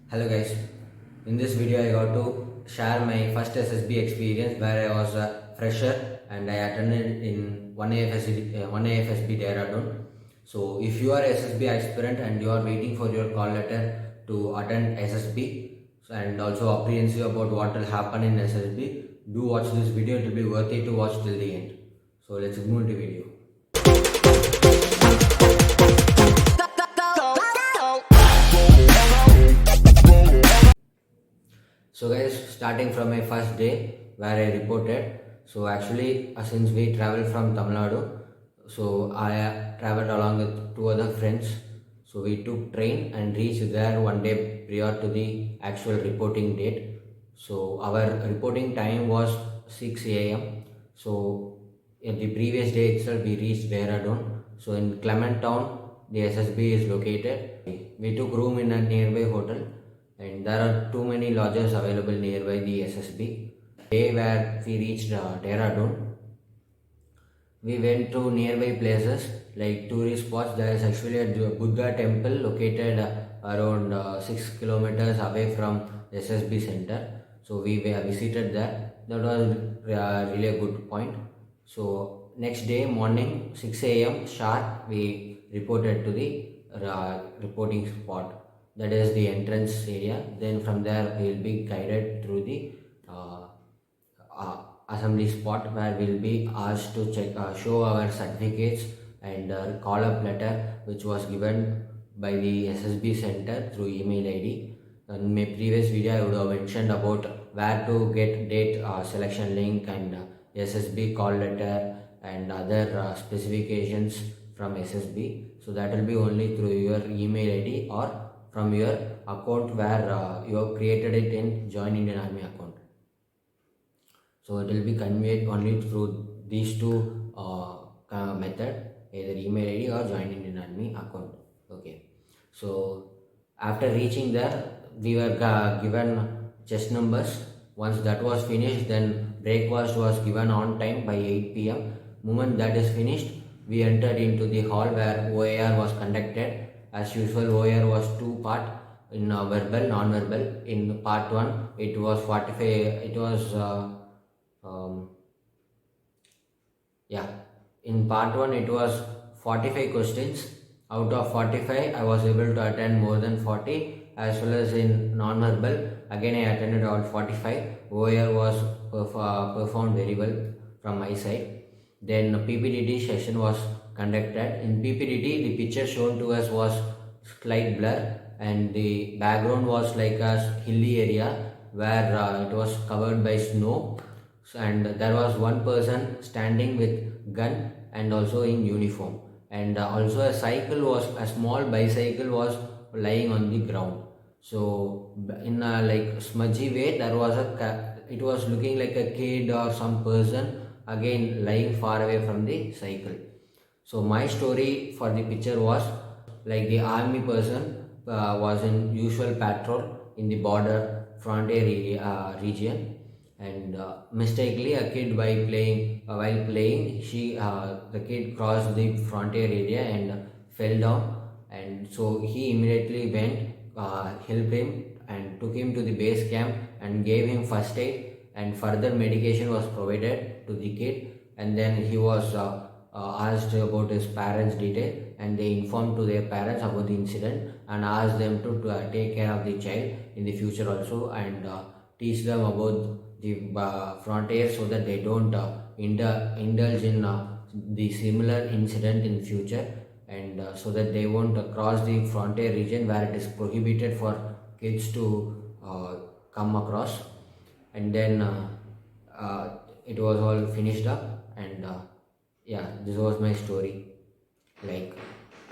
Hello guys, in this video I got to share my first SSB experience where I was a fresher and I attended in 1AFSB Dehradun. So if you are SSB aspirant and you are waiting for your call letter to attend SSB and also apprehensive about what will happen in SSB, do watch this video, it will be worth it to watch till the end. So let's move to the video. So guys, starting from my first day where I reported. So actually, since we traveled from Tamil Nadu, so I traveled along with two other friends. So we took train and reached there one day prior to the actual reporting date. So our reporting time was 6 a.m. So in the previous day itself we reached Dehradun. So in Clement Town, the SSB is located. We took room in a nearby hotel and there are too many lodges available nearby the SSB. Day where we reached Dehradun, we went to nearby places like tourist spots. There is actually a Buddha temple located around 6 kilometers away from SSB center. So we visited there. That was really a good point. So next day morning 6 a.m. sharp we reported to the reporting spot, that is the entrance area. Then from there we will be guided through the assembly spot where we'll be asked to show our certificates and call up letter which was given by the SSB center through email ID. In my previous video I would have mentioned about where to get date selection link and SSB call letter and other specifications from SSB. So that will be only through your email ID or from your account where you have created it in Join Indian Army account. So it will be conveyed only through these two method, either email ID or Join Indian Army account. Okay. So after reaching there, we were given chest numbers. Once that was finished, then breakfast was given on time by 8 p.m. Moment that is finished, we entered into the hall where OAR was conducted. As usual, OAR was two part in verbal, non-verbal. In part one, it was 45. It was um, yeah, in part 1 it was 45 questions. Out of 45 I was able to attend more than 40. As well as in non-verbal, again I attended all 45. OER was performed very well from my side. Then PPDD session was conducted. In PPDD the picture shown to us was slight blur and the background was like a hilly area where it was covered by snow, and there was one person standing with gun and also in uniform, and also a small bicycle was lying on the ground. So in a like smudgy way, there was it was looking like a kid or some person again lying far away from the cycle. So my story for the picture was like the army person was in usual patrol in the border frontier area, region, and mistakenly a kid while playing the kid crossed the frontier area and fell down, and so he immediately went, helped him and took him to the base camp and gave him first aid, and further medication was provided to the kid, and then he was asked about his parents detail, and they informed to their parents about the incident and asked them to take care of the child in the future also, and teach them about the frontier so that they don't indulge in the similar incident in future, and so that they won't cross the frontier region where it is prohibited for kids to come across. And then it was all finished up, and yeah, this was my story. Like,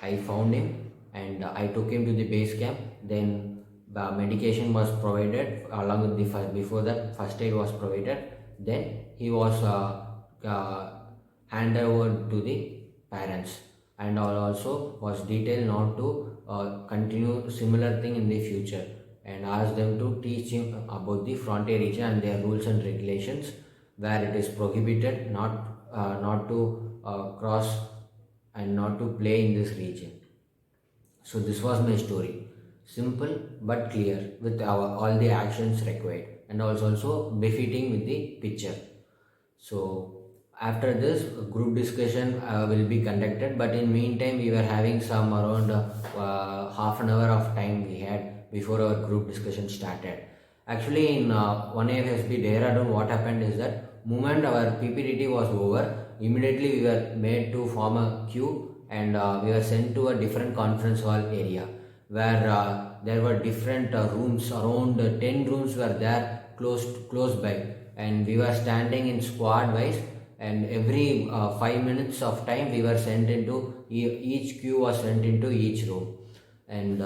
I found him and I took him to the base camp. Then the medication was provided along with the first, before that first aid was provided. Then he was handed over to the parents, and also was detailed not to continue similar thing in the future, and asked them to teach him about the frontier region and their rules and regulations where it is prohibited not to cross and not to play in this region. So this was my story. simple but clear with all the actions required, and also befitting with the picture. So after this group discussion will be conducted, but in meantime we were having some around half an hour of time we had before our group discussion started. Actually in one AFSB Dehradun, what happened is that moment our PPTT was over, immediately we were made to form a queue, and we were sent to a different conference hall area where there were different rooms, around 10 rooms were there close by, and we were standing in squad wise, and every 5 minutes of time we were sent into each queue was sent into each room. And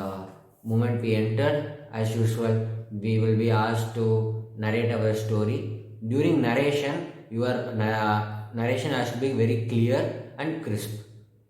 moment we entered, as usual we will be asked to narrate our story. During narration, your narration has to be very clear and crisp.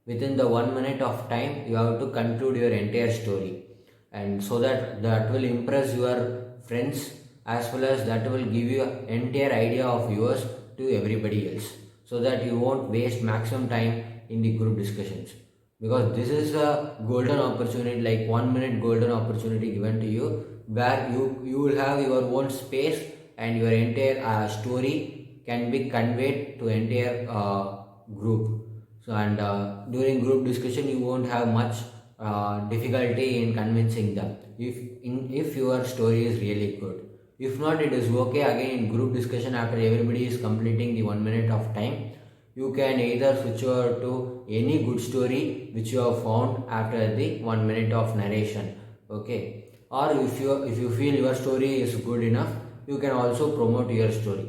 Within the 1 minute of time you have to conclude your entire story, and so that will impress your friends, as well as that will give you an entire idea of yours to everybody else, so that you won't waste maximum time in the group discussions, because this is a golden opportunity, like 1 minute golden opportunity given to you, where you will have your own space and your entire story can be conveyed to entire group. So and during group discussion you won't have much difficulty in convincing them if your story is really good. If not, it is okay. Again, in group discussion, after everybody is completing the 1 minute of time, you can either switch over to any good story which you have found after the 1 minute of narration. Okay, or if you feel your story is good enough, you can also promote your story.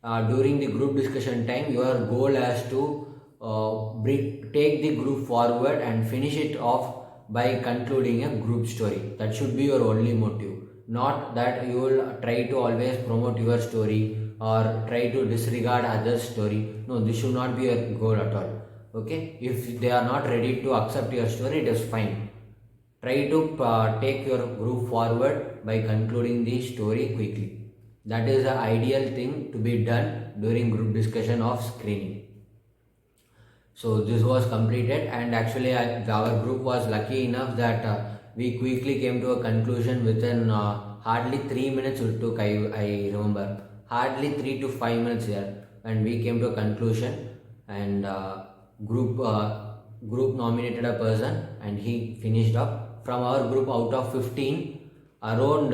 During the group discussion time, your goal has to take the group forward and finish it off by concluding a group story. That should be your only motive, not that you will try to always promote your story or try to disregard others' story. No, this should not be your goal at all. Okay, if they are not ready to accept your story, it is fine. Try to take your group forward by concluding the story quickly. That is the ideal thing to be done during group discussion of screening. So this was completed, and actually our group was lucky enough that we quickly came to a conclusion within hardly 3 minutes it took. I remember hardly 3 to 5 minutes here, and we came to a conclusion, and group nominated a person and he finished up. From our group, out of 15, around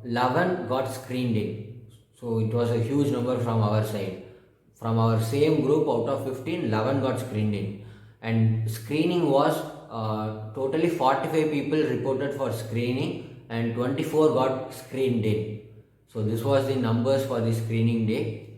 11 got screened in. So it was a huge number from our side. From our same group, out of 15, 11 got screened in. And screening was totally 45 people reported for screening and 24 got screened in. So this was the numbers for the screening day.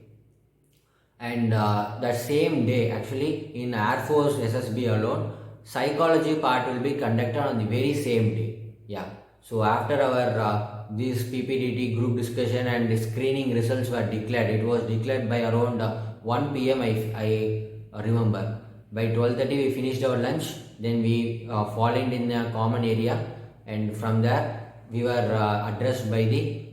And that same day, actually in Air Force SSB alone, psychology part will be conducted on the very same day. Yeah. So after our this PPTT group discussion and the screening results were declared, it was declared by around 1 p.m. I remember. By 12:30 we finished our lunch. Then we fallen in a common area, and from there we were addressed by the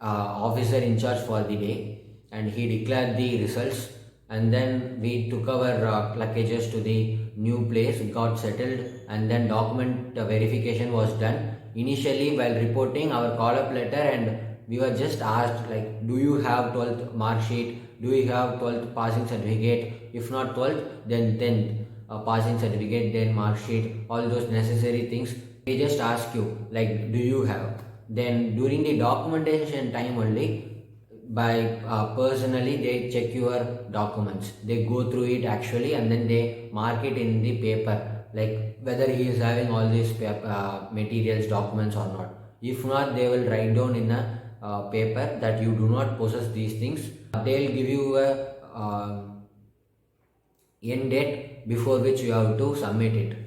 officer in charge for the day, and he declared the results. And then we took our luggages to the new place, got settled, and then document verification was done. Initially, while reporting our call-up letter, and we were just asked like, do you have 12th mark sheet? Do you have 12th passing certificate? If not 12th, then 10th passing certificate, then mark sheet, all those necessary things. They just ask you like, do you have? Then during the documentation time only, by personally they check your documents, they go through it actually, and then they mark it in the paper, like whether he is having all these materials, documents or not. If not, they will write down in a paper that you do not possess these things. They will give you a end date before which you have to submit it.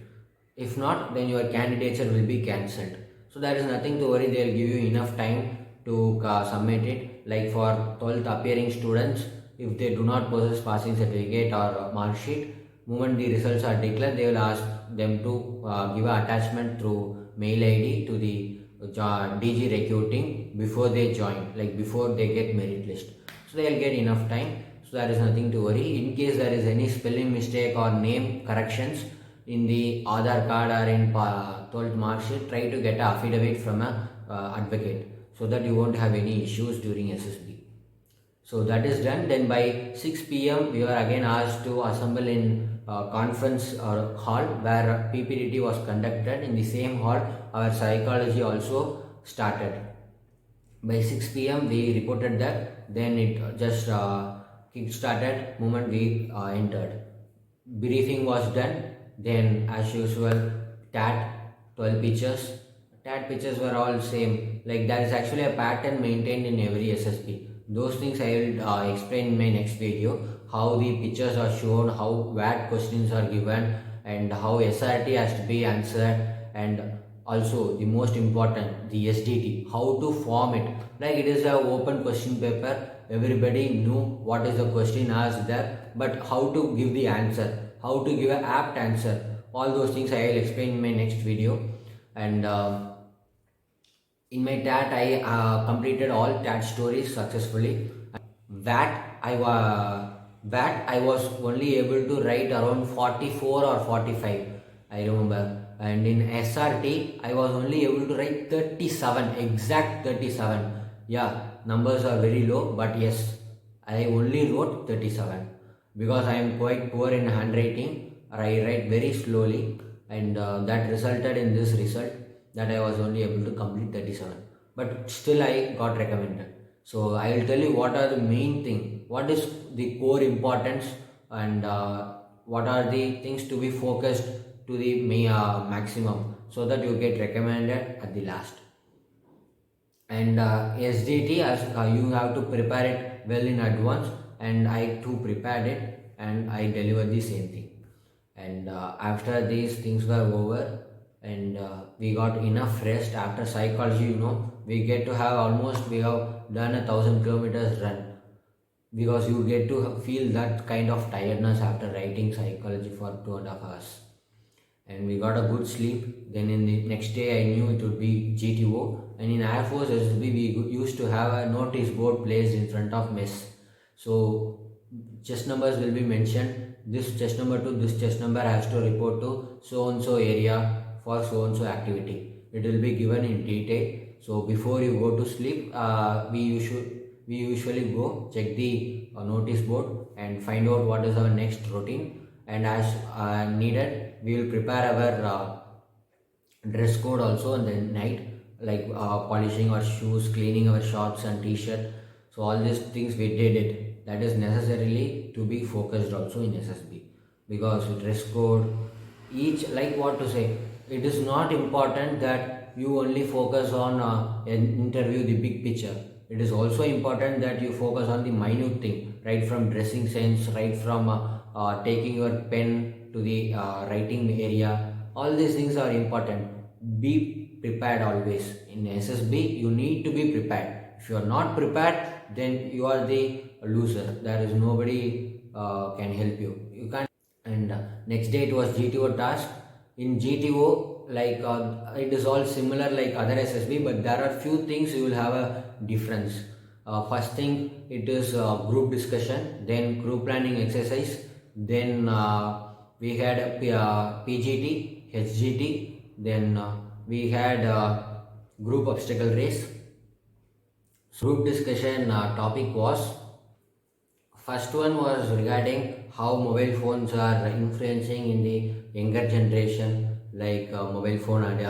If not, then your candidature will be cancelled. So there is nothing to worry, they will give you enough time to submit it. Like for 12th appearing students, if they do not possess passing certificate or mark sheet, moment the results are declared, they will ask them to give an attachment through mail ID to the DG recruiting before they join, like before they get merit list. So they will get enough time. So there is nothing to worry. In case there is any spelling mistake or name corrections, in the Aadhaar card or in 12th mark sheet, try to get a affidavit from a advocate, so that you won't have any issues during SSB. So that is done. Then by 6 p.m. we were again asked to assemble in conference hall where PPDT was conducted. In the same hall, our psychology also started. By 6 p.m. we reported that. Then it just kick started moment we entered. Briefing was done. Then as usual, TAT 12 pictures. TAT pictures were all same. Like there is actually a pattern maintained in every SSB. Those things I will explain in my next video. How the pictures are shown, how VAT questions are given, and how SRT has to be answered, and also the most important, the SDT, how to form it. Like it is a open question paper, everybody knew what is the question asked there, but how to give the answer, how to give an apt answer, all those things I will explain in my next video. And in my TAT I completed all TAT stories successfully. VAT I was only able to write around 44 or 45, I remember. And in SRT I was only able to write 37, exact 37. Yeah, numbers are very low, but yes, I only wrote 37 because I am quite poor in handwriting. I write very slowly, and that resulted in this result, that I was only able to complete 37. But still I got recommended. So I will tell you what are the main thing, what is the core importance, and what are the things to be focused to the maximum, so that you get recommended at the last. And SDT, as you have to prepare it well in advance, and I too prepared it and I delivered the same thing. And after these things were over, and we got enough rest after psychology, we get to have almost, we have done 1,000 kilometers run, because you get to feel that kind of tiredness after writing psychology for 2.5 hours. And we got a good sleep. Then in the next day I knew it would be GTO, and in Air Force SSB we used to have a notice board placed in front of mess. So chest numbers will be mentioned. This chest number to this chest number has to report to so and so area for so and so activity. It will be given in detail. So before you go to sleep, we usually go check the notice board and find out what is our next routine. And as needed, we will prepare our dress code also in the night, like polishing our shoes, cleaning our shorts and t-shirt. So all these things we did it. That is necessarily to be focused also in SSB, because dress code, each, like what to say, it is not important that you only focus on an interview the big picture. It is also important that you focus on the minute thing, right from dressing sense, right from taking your pen to the writing area. All these things are important. Be prepared always. In SSB you need to be prepared. If you are not prepared, then you are the loser. There is nobody can help you can't. And next day it was GTO task. In GTO, like it is all similar like other SSB, but there are few things you will have a difference. First thing, it is group discussion, then group planning exercise, then we had PGT, HGT, then we had group obstacle race. Group discussion topic was, first one was regarding how mobile phones are influencing in the younger generation, like mobile phone and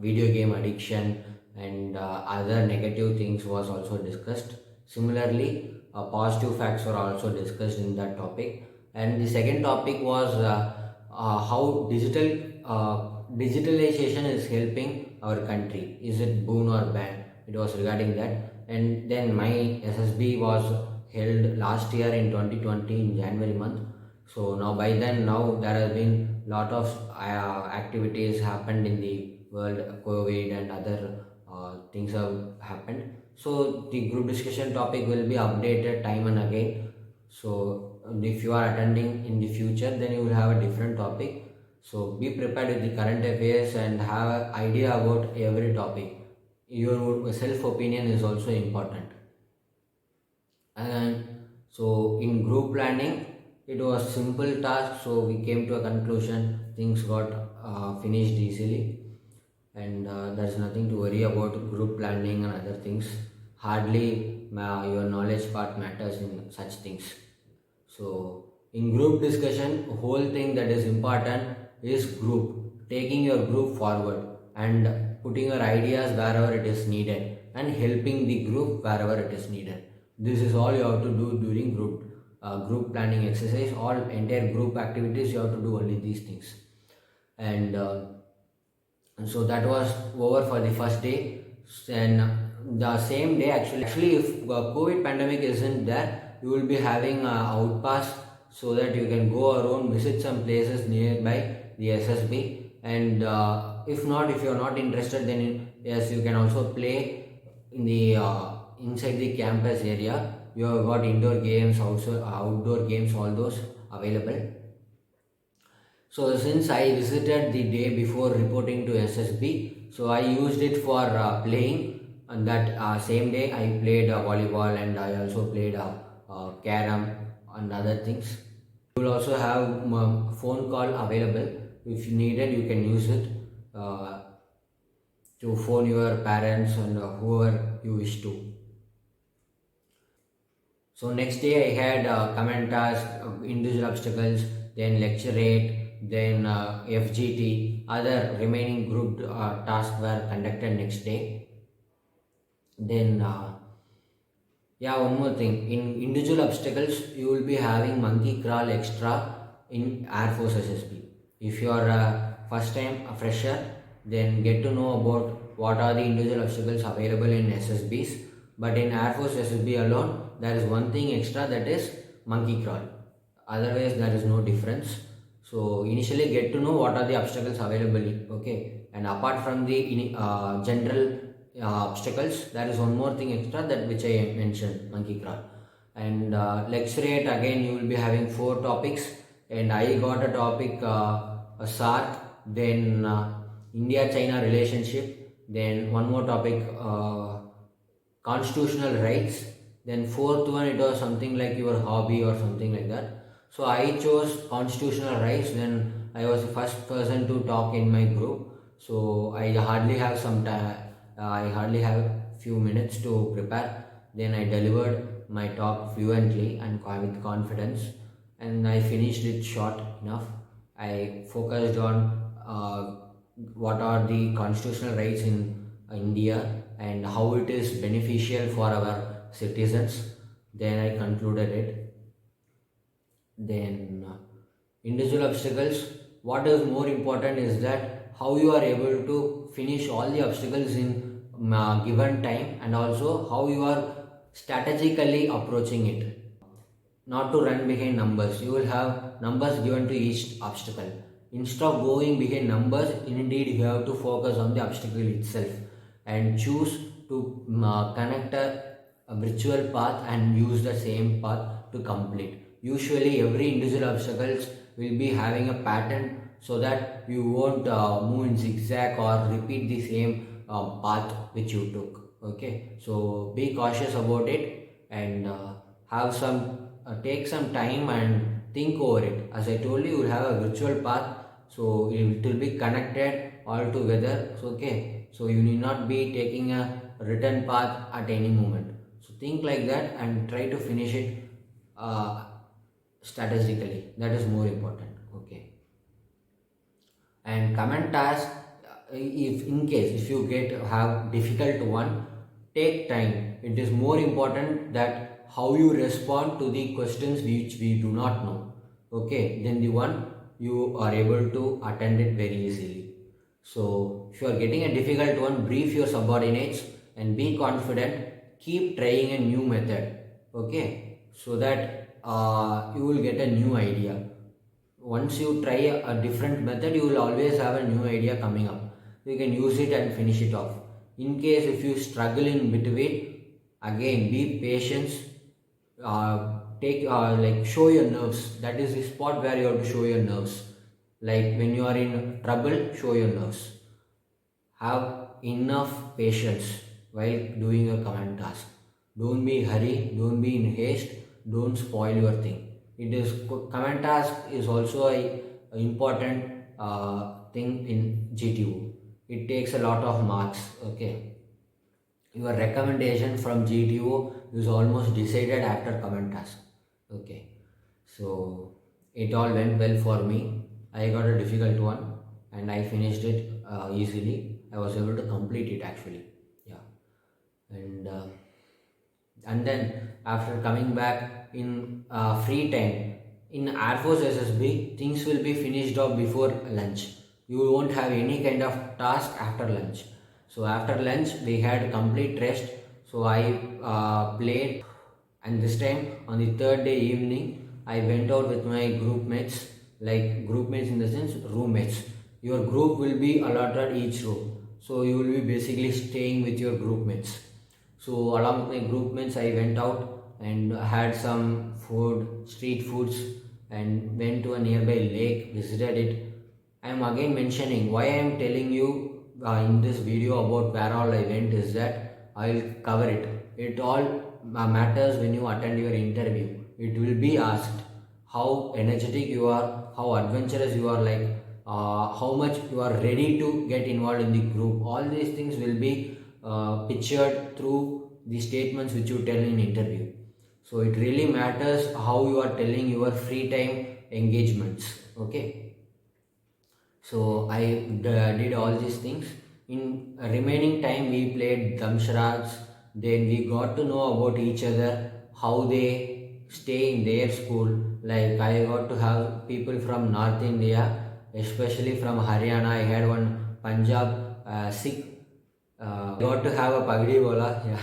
video game addiction, and other negative things was also discussed. Similarly, positive facts were also discussed in that topic. And the second topic was how digitalization is helping our country. Is it boon or ban? It was regarding that. And then my SSB was held last year in 2020 in January month. So now by then, now there has been lot of activities happened in the world, COVID and other things have happened. So the group discussion topic will be updated time and again. So if you are attending in the future, then you will have a different topic. So be prepared with the current affairs and have an idea about every topic. Your self opinion is also important. And so in group planning, it was simple task, so we came to a conclusion things got finished easily, and there's nothing to worry about group planning and other things. Hardly your knowledge part matters in such things. So in group discussion, whole thing that is important is group, taking your group forward and putting your ideas wherever it is needed and helping the group wherever it is needed. This is all you have to do during group planning exercise. All entire group activities you have to do only these things. And so that was over for the first day. And the same day, actually if COVID pandemic isn't there, you will be having outpass, so that you can go around, visit some places nearby the SSB. And if not, if you are not interested, then yes, you can also play in the inside the campus area. You have got indoor games, also outdoor games, all those available. So since I visited the day before reporting to SSB, so I used it for playing. And that same day I played volleyball, and I also played carom and other things. You will also have phone call available. If you need it, you can use it to phone your parents and whoever you wish to. So next day I had comment task, individual obstacles, then lecture rate, then FGT. Other remaining group tasks were conducted next day. Then yeah, one more thing. In individual obstacles, you will be having monkey crawl extra in Air Force SSB. If you are first time a fresher, then get to know about what are the individual obstacles available in SSBs. But in Air Force SSB alone, there is one thing extra, that is monkey crawl. Otherwise, there is no difference. So initially get to know what are the obstacles available. Okay, and apart from the general obstacles, there is one more thing extra, that which I mentioned, monkey crawl. And lecture rate, again you will be having 4 topics, and I got a topic SARC, then India-China relationship, then one more topic constitutional rights, then fourth one it was something like your hobby or something like that. So I chose constitutional rights. Then I was the first person to talk in my group, so I hardly have some time. I hardly have few minutes to prepare. Then I delivered my talk fluently and with confidence, and I finished it short enough. I focused on what are the constitutional rights in India and how it is beneficial for our citizens. Then I concluded it. Then individual obstacles, what is more important is that how you are able to finish all the obstacles in given time, and also how you are strategically approaching it. Not to run behind numbers. You will have numbers given to each obstacle. Instead of going behind numbers, indeed you have to focus on the obstacle itself and choose to connect a virtual path and use the same path to complete. Usually every individual obstacles will be having a pattern, so that you won't move in zigzag or repeat the same path which you took. Okay, so be cautious about it, and have some take some time and think over it. As I told you, you will have a virtual path, so it will be connected all together. So okay, so you need not be taking a written path at any moment. So think like that and try to finish it strategically. That is more important. Okay, and comment task, if in case if you have difficult one, take time. It is more important that how you respond to the questions which we do not know. Okay, then the one you are able to attend it very easily. So if you are getting a difficult one, brief your subordinates and be confident. Keep trying a new method. Okay, so that you will get a new idea. Once you try a different method, you will always have a new idea coming up. You can use it and finish it off. In case if you struggle in between, again be patient. Show your nerves. That is the spot where you have to show your nerves. Like when you are in trouble, show your nerves. Have enough patience while doing your command task. Don't be hurry, don't be in haste, don't spoil your thing. It is command task is also important thing in GTO. It takes a lot of marks. Okay, your recommendation from GTO is almost decided after comment task. Okay, so it all went well for me. I got a difficult one and I finished it easily. I was able to complete it actually. Yeah, and then after coming back in free time in Air Force SSB, things will be finished off before lunch. You won't have any kind of task after lunch. So after lunch we had complete rest. So I played, and this time on the third day evening I went out with my group mates, like group mates in the sense roommates. Your group will be allotted each room, so you will be basically staying with your group mates. So along with my group mates I went out and had some food, street foods, and went to a nearby lake, visited it. I am again mentioning why I am telling you in this video about where all I went is that I will cover it. It all matters when you attend your interview. It will be asked how energetic you are, how adventurous you are, like how much you are ready to get involved in the group. All these things will be pictured through the statements which you tell in interview. So it really matters how you are telling your free time engagements. Okay, so I did all these things. In remaining time we played Damsharaj. Then we got to know about each other, how they stay in their school. Like I got to have people from North India, especially from Haryana. I had one Punjab Sikh. Got to have a pagdi bola. Yeah.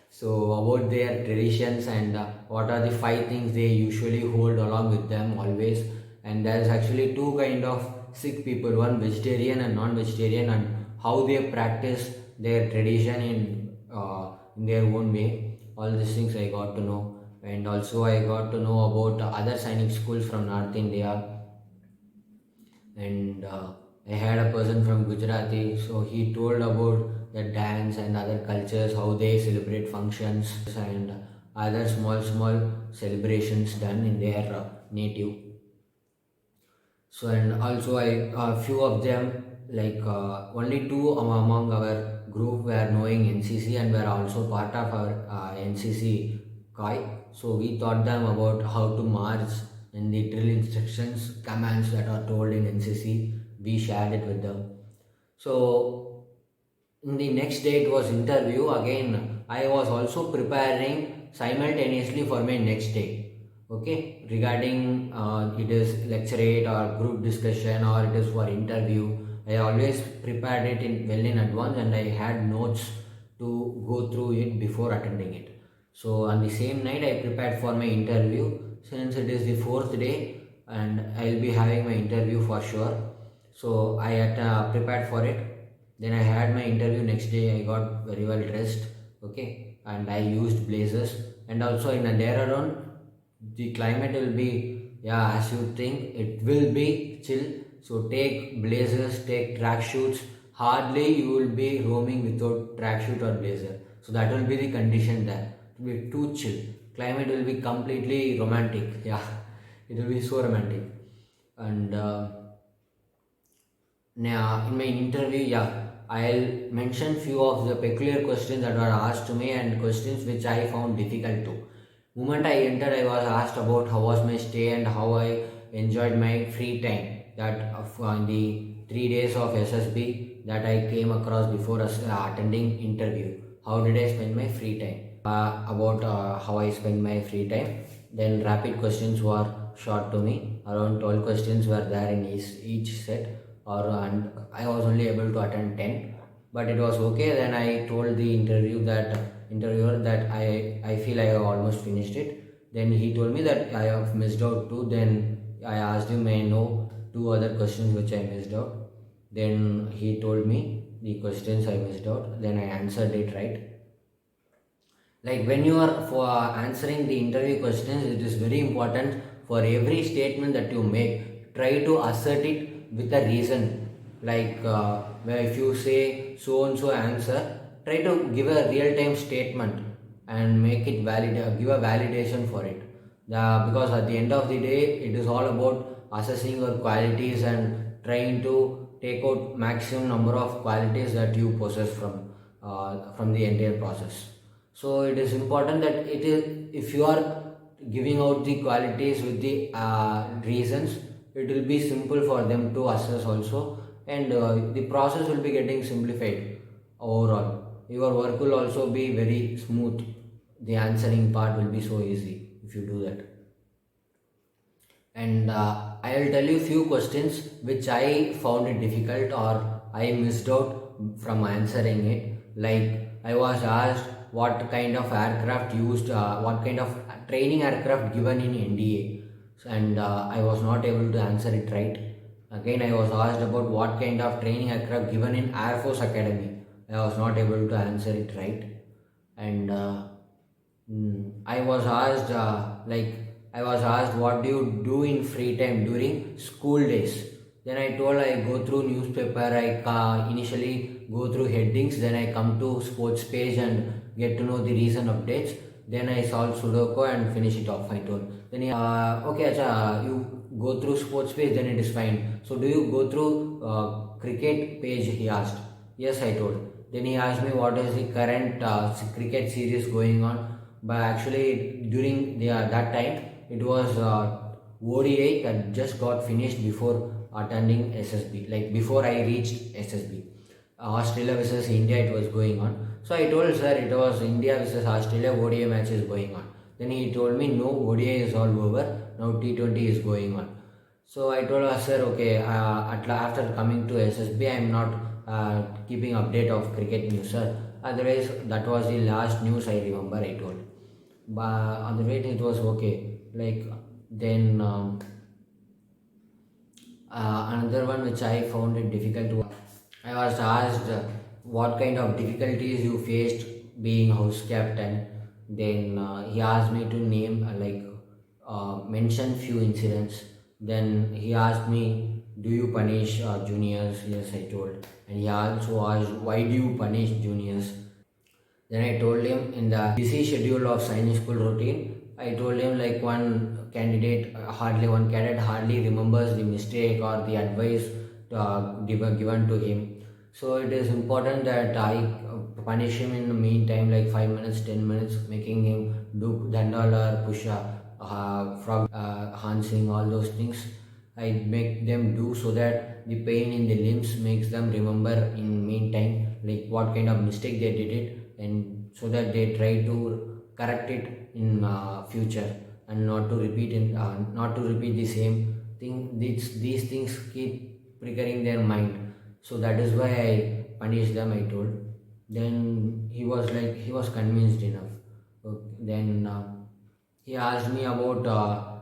So about their traditions and what are the 5 things they usually hold along with them always. And there is actually two kind of Sikh people, one vegetarian and non-vegetarian, and how they practice their tradition in their own way. All these things I got to know, and also I got to know about other Sainik schools from North India. And I had a person from Gujarati, so he told about the dance and other cultures, how they celebrate functions and other small celebrations done in their native. So and also I few of them, like only two among our group were knowing NCC and were also part of our NCC COI. So we taught them about how to march and the drill instructions, commands that are told in NCC. We shared it with them. So in the next day it was interview. Again I was also preparing simultaneously for my next day. Okay, regarding it is lecturate or group discussion or it is for interview, I always prepared it in well in advance and I had notes to go through it before attending it. So on the same night I prepared for my interview, since it is the fourth day and I'll be having my interview for sure. So I had prepared for it. Then I had my interview next day. I got very well dressed. Okay, and I used blazers, and also in a Dehradun the climate will be, yeah, as you think it will be chill. So take blazers, take track shoots. Hardly you will be roaming without track shoot or blazer. So that will be the condition there. It will be too chill. Climate will be completely romantic. Yeah, it will be so romantic. And now in my interview, yeah, I'll mention few of the peculiar questions that were asked to me and questions which I found difficult to. Moment I entered, I was asked about how was my stay and how I enjoyed my free time. That in the 3 days of SSB that I came across before attending interview. How did I spend my free time? About how I spend my free time. Then rapid questions were shot to me. Around 12 questions were there in each set. And I was only able to attend 10, but it was okay. Then I told the interviewer that I feel I have almost finished it. Then he told me that I have missed out two. Then I asked him, may I know two other questions which I missed out. Then he told me the questions I missed out. Then I answered it right. Like when you are for answering the interview questions, it is very important for every statement that you make, try to assert it with a reason. Like where if you say so and so answer, try to give a real time statement and make it valid, give a validation for it. Because at the end of the day it is all about assessing your qualities and trying to take out maximum number of qualities that you possess from the entire process. So it is important that it is, if you are giving out the qualities with the reasons, it will be simple for them to assess also, and the process will be getting simplified overall. Your work will also be very smooth. The answering part will be so easy if you do that. And I'll tell you few questions which I found it difficult or I missed out from answering it. Like I was asked what kind of aircraft used, what kind of training aircraft given in NDA, and I was not able to answer it right. Again, I was asked about what kind of training aircraft given in Air Force Academy. I was not able to answer it right. And I was asked, I was asked, what do you do in free time during school days? Then I told I go through newspaper. I initially go through headings. Then I come to sports page and get to know the recent updates. Then I solve Sudoku and finish it off. I told. Then he, okay, acha, you go through sports page. Then it is fine. So do you go through cricket page? He asked. Yes, I told. Then he asked me what is the current cricket series going on. But actually during that time it was ODI that just got finished before attending SSB, like before I reached SSB. Australia versus India it was going on. So I told sir it was India versus Australia, ODI match is going on. Then he told me no, ODI is all over, now T20 is going on. So I told her, sir, okay, after coming to SSB I am not keeping update of cricket news, sir. Otherwise that was the last news I remember, I told. But otherwise it was okay. Like then another one which I found it difficult to, I was asked what kind of difficulties you faced being house captain. Then he asked me to name mention few incidents. Then he asked me, do you punish juniors? Yes, I told. And he also asked, why do you punish juniors? Then I told him in the busy schedule of science school routine, I told him like one cadet hardly remembers the mistake or the advice given to him. So it is important that I punish him in the meantime, like 5 minutes, 10 minutes, making him do dandal or push frog hansing, all those things. I make them do so that the pain in the limbs makes them remember in meantime, like what kind of mistake they did it, and so that they try to correct it in future and not to repeat the same thing. These things keep triggering their mind, so that is why I punish them, I told. Then he was convinced enough. Okay. Then he asked me about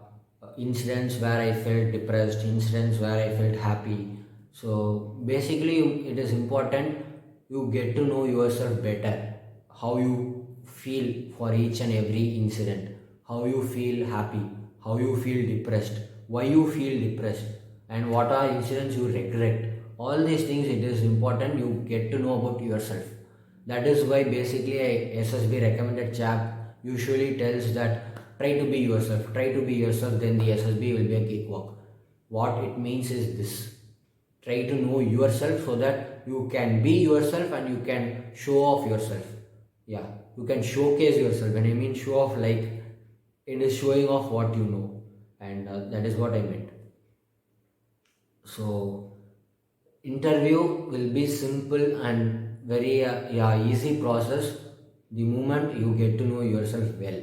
incidents where I felt depressed, incidents where I felt happy. So basically it is important you get to know yourself better, how you feel for each and every incident, how you feel happy, how you feel depressed, why you feel depressed, and what are incidents you regret. All these things it is important you get to know about yourself. That is why basically SSB recommended chap usually tells that try to be yourself, then the SSB will be a cakewalk. What it means is this: try to know yourself so that you can be yourself and you can show off yourself. Yeah, you can showcase yourself. When I mean show off, like it is showing off what you know, and that is what I meant. So interview will be simple and very easy process the moment you get to know yourself well.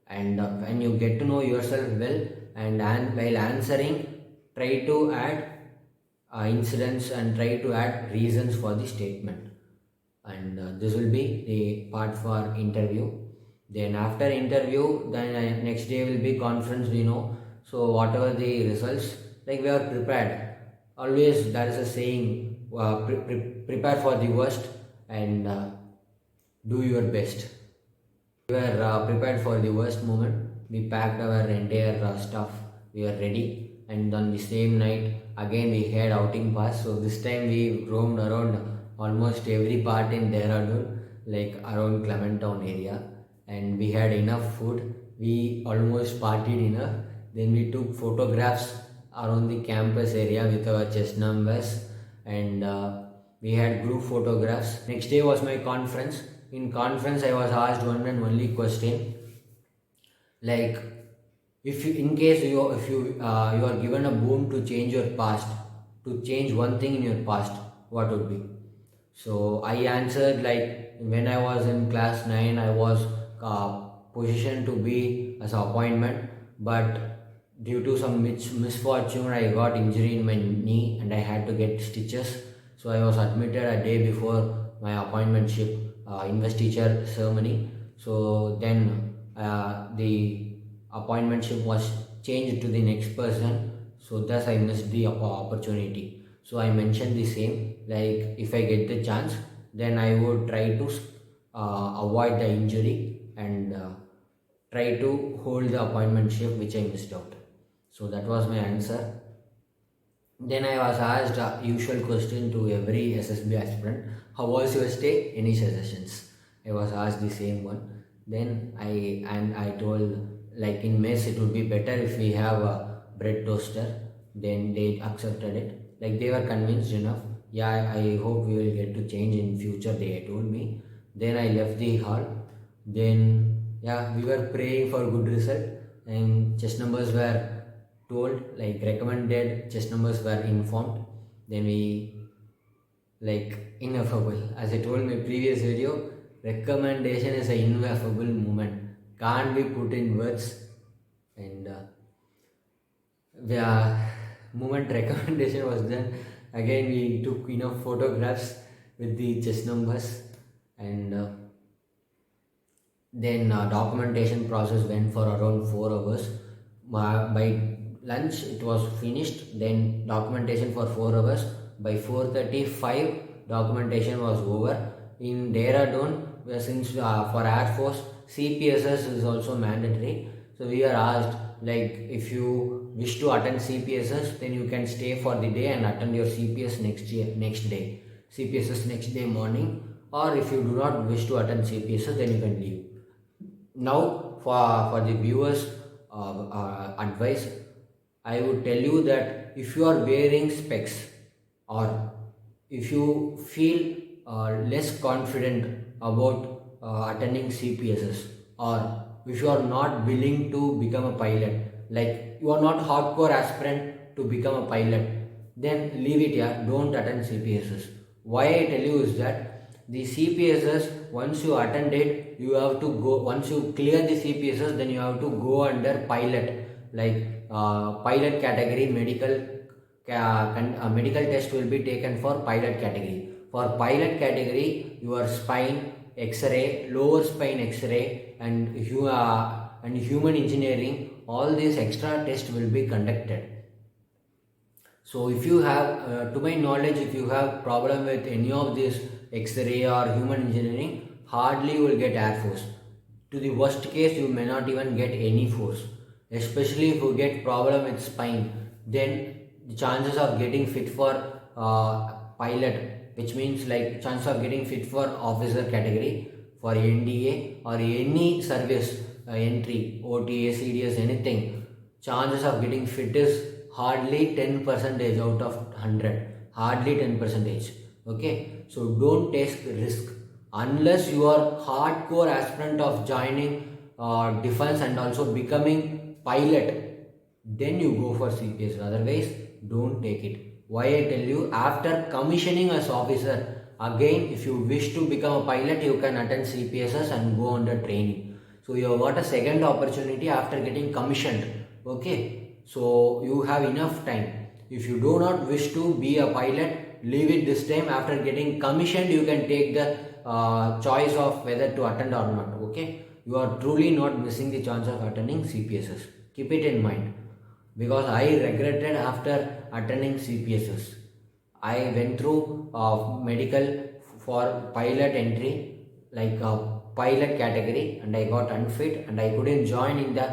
And when you get to know yourself well, and while answering, try to add incidents and try to add reasons for the statement. And this will be the part for interview. Then after interview, then next day will be conference, so whatever the results, like we are prepared. Always there is a saying, prepare for the worst and do your best. We were prepared for the worst moment. We packed our entire stuff. We were ready, and on the same night again we had outing pass. So this time we roamed around almost every part in Dehradun, like around Clement Town area, and we had enough food. We almost partied enough. Then we took photographs around the campus area with our chest numbers, and we had group photographs. Next day was my conference. In conference, I was asked one and only question, like, if you, in case you, if you you are given a boon to change your past, to change one thing in your past, what would be? So I answered, like, when I was in class 9, I was positioned to be as an appointment, but due to some misfortune, I got injury in my knee and I had to get stitches. So I was admitted a day before my appointmentship investiture ceremony. So then the appointmentship was changed to the next person. So thus I missed the opportunity. So I mentioned the same, like, if I get the chance, then I would try to avoid the injury and try to hold the appointmentship which I missed out. So that was my answer. Then I was asked a usual question to every SSB aspirant: how was your stay? Any suggestions? I was asked the same one. Then I told, like, in mess it would be better if we have a bread toaster. Then they accepted it. Like, they were convinced enough. Yeah, I hope we will get to change in future, they told me. Then I left the hall. Then yeah, we were praying for good result, and chest numbers were told, like, recommended chest numbers were informed. Then we, like, ineffable, as I told in my previous video, recommendation is an ineffable moment, can't be put in words. And the moment recommendation was done, again we took enough photographs with the chest numbers, and then documentation process went for around 4 hours. By lunch it was finished, then documentation for 4 hours. By 4:35 documentation was over. In Dehradun, since for Air Force CPSS is also mandatory, so we are asked, like, if you wish to attend CPSS, then you can stay for the day and attend your CPS next day, CPSS next day morning. Or if you do not wish to attend CPSS, then you can leave. Now for the viewers advice, I would tell you that if you are wearing specs, or if you feel less confident about attending CPSS, or if you are not willing to become a pilot, like you are not hardcore aspirant to become a pilot, then leave it here, don't attend CPSS. Why I tell you is that the CPSS, once you attend it, you have to go, once you clear the CPSS, then you have to go under pilot, like pilot category. Medical test will be taken for pilot category. For pilot category, your spine X-ray, lower spine X-ray, and human engineering, all these extra tests will be conducted. So if you have, to my knowledge, if you have problem with any of this X-ray or human engineering, hardly you will get Air Force. To the worst case, you may not even get any force. Especially if you get problem with spine, then the chances of getting fit for pilot, which means like chance of getting fit for officer category, for NDA or any service entry, OTA, CDS, anything, chances of getting fit is hardly 10% out of 100, hardly 10%. Okay, so don't take risk unless you are hardcore aspirant of joining defense and also becoming pilot, then you go for CPS. Otherwise, don't take it. Why I tell you, after commissioning as officer, again if you wish to become a pilot, you can attend CPSS and go under training. So you have got a second opportunity after getting commissioned. Okay, so you have enough time. If you do not wish to be a pilot, leave it this time. After getting commissioned, you can take the choice of whether to attend or not. Okay, you are truly not missing the chance of attending CPSS. Keep it in mind, because I regretted after attending CPSS. I went through medical for pilot entry, like pilot category, and I got unfit and I couldn't join in the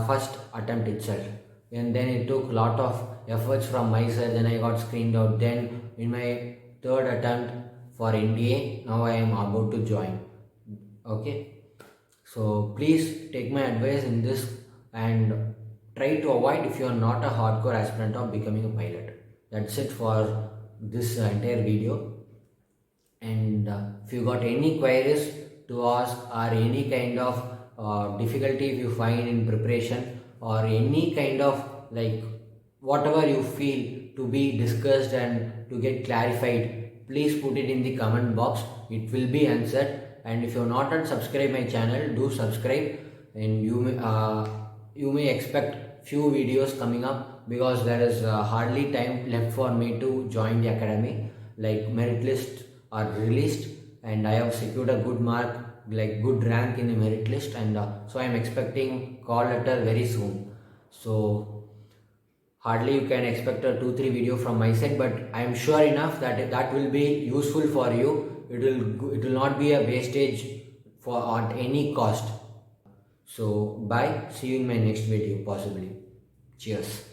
first attempt itself. And then it took lot of efforts from my side. Then I got screened out. Then in my third attempt for NDA, now I am about to join. Okay, so please take my advice in this and try to avoid if you are not a hardcore aspirant of becoming a pilot. That's it for this entire video. And if you got any queries to ask or any kind of difficulty if you find in preparation or any kind of like whatever you feel to be discussed and to get clarified, please put it in the comment box. It will be answered. And if you have not yet subscribed my channel, do subscribe. And you may expect few videos coming up because there is hardly time left for me to join the academy. Like merit list are released and I have secured a good mark, like good rank in the merit list, and so I am expecting call letter very soon. So hardly you can expect a 2-3 video from my side, but I am sure enough that that will be useful for you. It will not be a wastage for at any cost. So bye, see you in my next video possibly. Cheers.